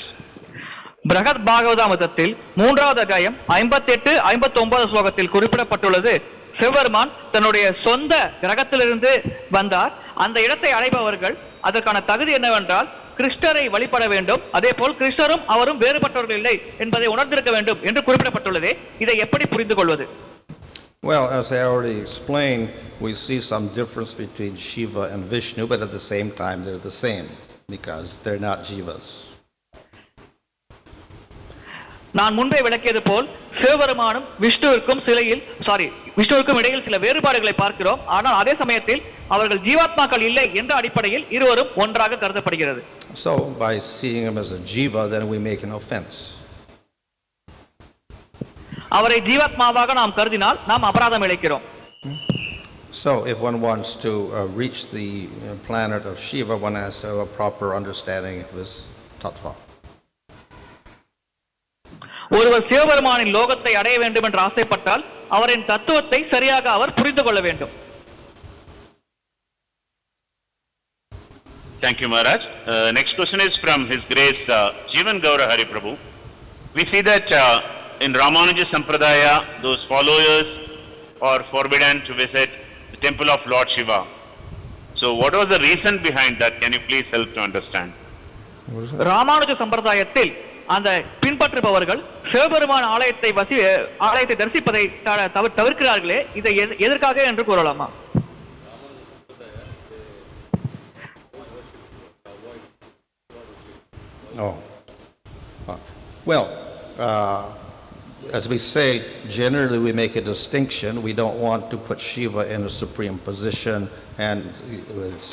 பೃஹத் பாகவதாமிர்தத்தில் 3வது அத்தியாயம் 58-59 ஸ்லோகத்தில் குறிப்பிடப்பட்டுள்ளது, சிவபெருமான் தன்னுடைய சொந்த கிரகத்திலிருந்து வந்தார். அந்த இடத்தை அடைபவர்கள் அதற்கான தகுதி என்னவென்றால் கிருஷ்ணரை வழிபட வேண்டும், அதே போல் கிருஷ்ணரும் அவரும் வேறுபட்டவர்கள் இல்லை என்பதை உணர்ந்திருக்க வேண்டும் என்று குறிப்பிடப்பட்டுள்ளது. இதை எப்படி புரிந்து கொள்வது? Well, as I already explained, we see some difference between Shiva and Vishnu, but at the same time they're the same because they're not jivas. நான் முன்பே விளக்கியது போல் சிவபெருமானும் விஷ்ணுவுக்கும் இடையில் சில வேறுபாடுகளை பார்க்கிறோம். ஆனால் அதே சமயத்தில் அவர்கள் ஜீவாத்மாக்கள் இல்லை என்ற அடிப்படையில் இருவரும் ஒன்றாக கருதப்படுகிறது. So by seeing him as a jiva, then we make an offense. அவரை ஜீவாத்மாவாக நாம் கருதினால் நாம் அபராதம் இழைக்கிறோம். So if one wants to reach the planet of Shiva, one has to have a proper understanding of his tattva. ஒருவர் சிவபெருமானின் லோகத்தை அடைய வேண்டும் என்று ஆசைப்பட்டால் அவரின் தத்துவத்தை சரியாக அவர் புரிந்து கொள்ள வேண்டும். Thank you, Maharaj. Next question is from His Grace Jeevan Gaura Hari Prabhu. We see that in Ramanuja Sampradaya, those followers are forbidden to visit the temple of Lord Shiva. So what was the reason behind that? Can you please help to understand? Ramanuja சம்பிரதாயத்தில் அந்த பின்பற்றுபவர்கள் சிவபெருமான் ஆலயத்தை தரிசிப்பதை தவிர்க்கிறார்களே, இதை எதற்காக என்று கூறலாமா? Well, as we say, generally we make a distinction. We don't want to put Shiva in a supreme position and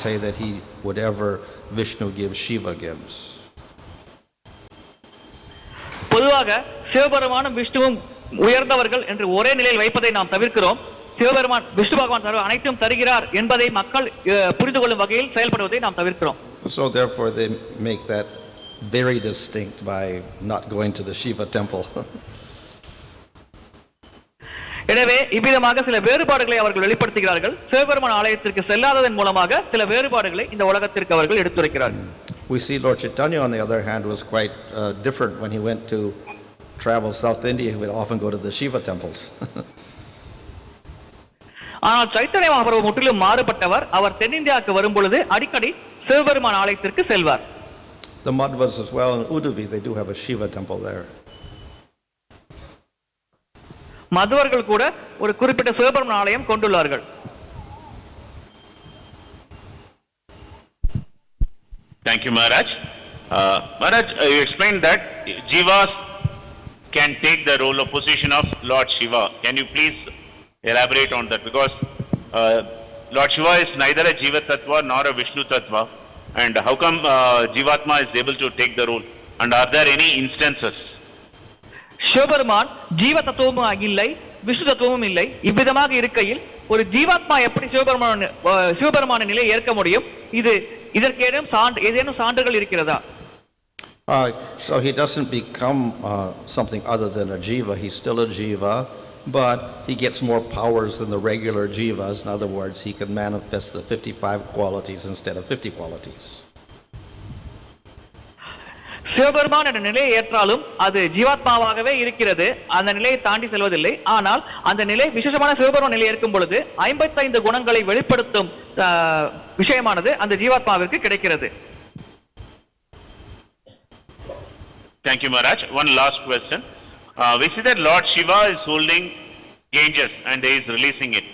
say that he, whatever Vishnu gives, Shiva gives. பொதுவாக சிவபெருமானும் விஷ்ணுவும் உயர்ந்தவர்கள் என்று ஒரே நிலையில் வைப்பதை நாம் தவிர்க்கிறோம். சிவபெருமான் விஷ்ணு பகவான் அனைத்தும் தருகிறார் என்பதை மக்கள் புரிந்து கொள்ளும் வகையில் செயல்படுவதை நாம் தவிர்க்கிறோம். So therefore they make that very distinct by not going to the Shiva temple. எனவே இவ்விதமாக சில வேறுபாடுகளை அவர்கள் வெளிப்படுத்துகிறார்கள். சிவபெருமான் ஆலயத்திற்கு செல்லாததன் மூலமாக சில வேறுபாடுகளை இந்த உலகத்திற்கு அவர்கள் எடுத்துரைக்கிறார்கள். We see Lord Chaitanya, on the other hand, was quite different. When he went to travel South India, he would often go to the Shiva temples. ஆனால் சைத்தன்ய மகாபிரபு முற்றிலும் மாறுபட்டவர். அவர் தென்னிந்தியாவுக்கு வரும் பொழுது அடிக்கடி சிவபெருமான் ஆலயத்திற்கு செல்வார். The Madhvas as well in Udupi, they do have a Shiva temple there. மதுவர்கள் கூட ஒரு குறிப்பிட்ட சிவபெருமான் ஆலயம் கொண்டுள்ளார்கள். Thank you, Maharaj. Maharaj, you explained that Jivas can take the role or position of Lord Shiva. Can you please elaborate on that? Because Lord Shiva is neither a Jiva Tattva nor a Vishnu Tattva. And how come Jivatma is able to take the role? And are there any instances? Sivaperuman ஜீவ தத்துவமும் இல்லை, விஷ்ணு தத்துவமும் இல்லை. இவ்விதமாக இருக்கையில் ஒரு ஜீவாத்மா எப்படி சிவபெருமான நிலையை ஏற்க முடியும்? இதற்கு ஏதேனும் சான்றுகள் இருக்கிறதா? So he doesn't become something other than a jiva. He's still a jiva, but he gets more powers than the regular jivas. In other words, he can manifest the 55 qualities instead of 50 qualities. Sivaperuman என்ற நிலையை ஏற்றாலும் அது ஜீவாத்மாவாகவே இருக்கிறது. அந்த நிலையை தாண்டி செல்வதில்லை. ஆனால் அந்த நிலை விசேஷமான சிவபெருமான் நிலையை ஏற்கும் பொழுது 55 குணங்களை வெளிப்படுத்தும் விஷயமானது அந்த ஜீவாத்மாவிற்கு கிடைக்கிறது. Thank you, Maharaj. One last question. We see that Lord Shiva is holding Ganges and he is releasing it.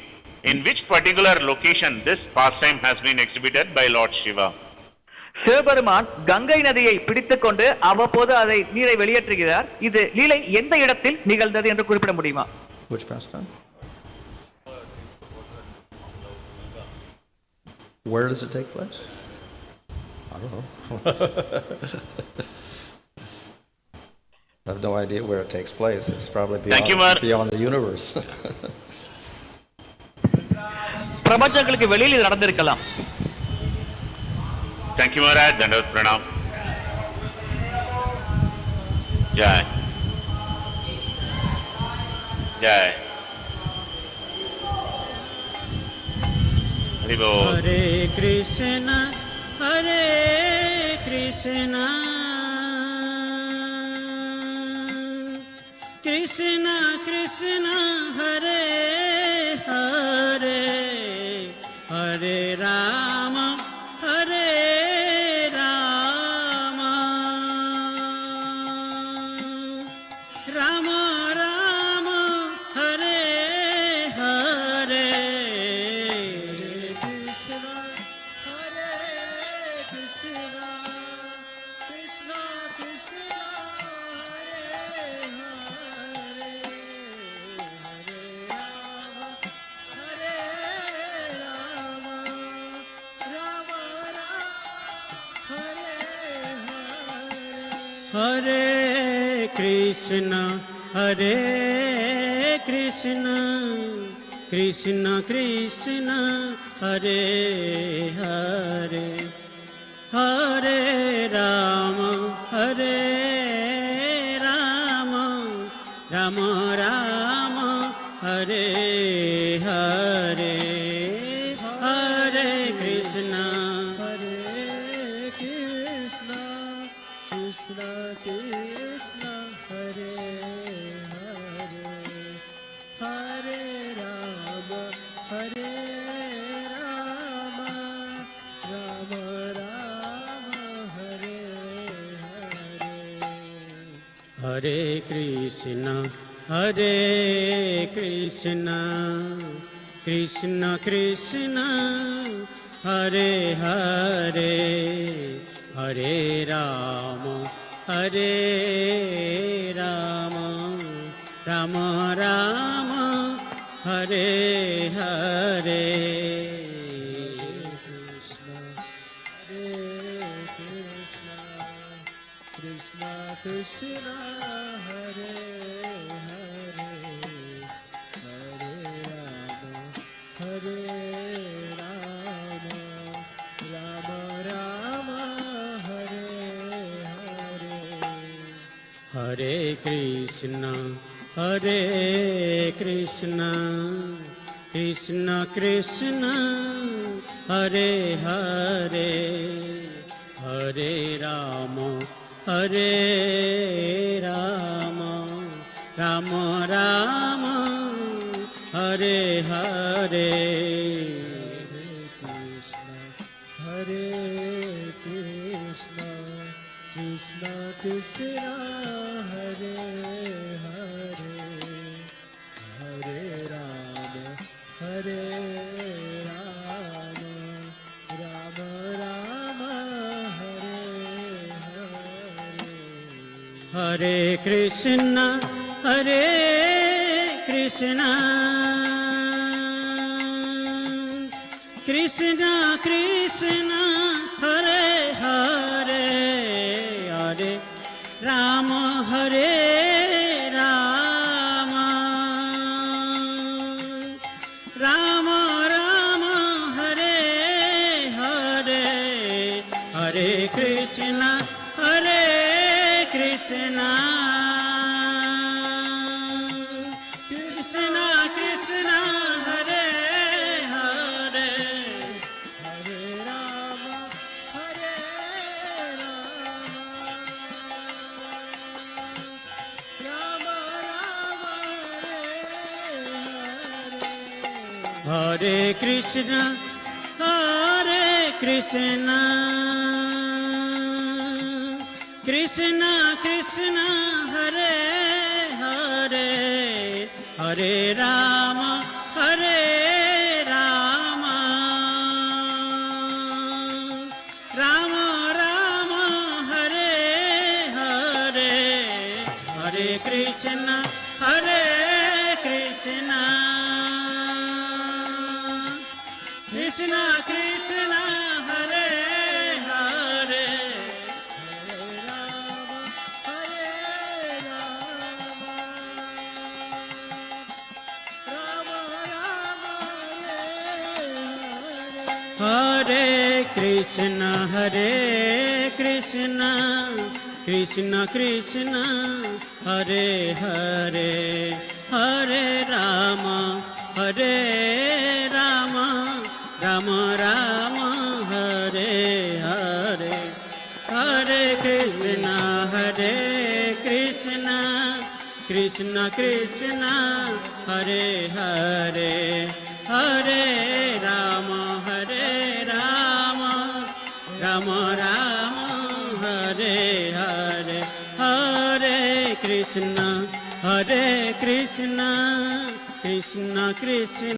In which particular location this pastime has been exhibited by Lord Shiva? Sivaperuman Ganga நதியை பிடித்துக் கொண்டு அவ்வப்போது அதை நீரை வெளியேற்றுகிறார். இது லீலை எந்த இடத்தில் நிகழ்ந்தது என்று குறிப்பிட முடியுமா? Which pastime? Where does it take place? I don't know. I have no idea where it takes place. It's probably beyond the universe. பிரபஞ்சங்களுக்கு வெளியில் இது நடந்திருக்கலாம். Thank you, Maharaj. Dandavat Pranam. Jai. Jai. Hari Bol. Hare Krishna, Hare Krishna, Krishna Krishna, Hare Hare, Hare Rama, Hare Rama, Rama Rama, Hare Hare, Krishna Hare Krishna, Krishna Krishna, Hare Hare, Hare Rama, Hare Rama, Rama Rama, Hare Krishna, Hare Krishna, Krishna Krishna, Hare Hare, Hare Rama, Hare Rama, Rama Rama, Hare Hare, Hare Krishna, Hare Hare Krishna, Hare Krishna, Krishna Krishna, Hare Hare, Hare Rama, Hare Rama, Rama Rama, Hare Hare. Krishna Krishna, Hare Hare, Hare Rama, Hare Rama, Rama Rama, Hare Hare. Hare Krishna, Hare Krishna, Krishna Krishna, Hare Hare, Hare Rama, Hare Rama, Rama Rama, Hare Hare. Hare Krishna, Krishna Krishna, Hare Hare, Hare Rama, Hare Rama, Rama Rama, Hare Hare. Hare Krishna, Hare Krishna, Krishna Krishna, Hare Hare, Hare Rama, Hare Rama, Rama Rama, Hare Hare. Hare Krishna, Hare Krishna, Krishna Krishna, Hare Hare, Hare Rama, Hare Rama, Rama Rama, Hare Krishna, Hare Krishna, Krishna Krishna, Hare Hare, Hare Rama, Hare Rama, Rama Rama, Hare Hare. Hare Krishna, Hare Krishna, Krishna Krishna, Hare Hare, Hare Rama, Hare Rama, Rama Rama, Hare Krishna, Hare Krishna, Krishna Krishna, Hare Hare, Hare Rama, Hare Rama, Rama Rama, Hare Hare. Hare Krishna, Hare Krishna, Krishna Krishna, Hare Hare, Hare Rama, Hare Rama, Rama Rama, Hare Hare. Hare Krishna, Hare Krishna, Krishna Krishna.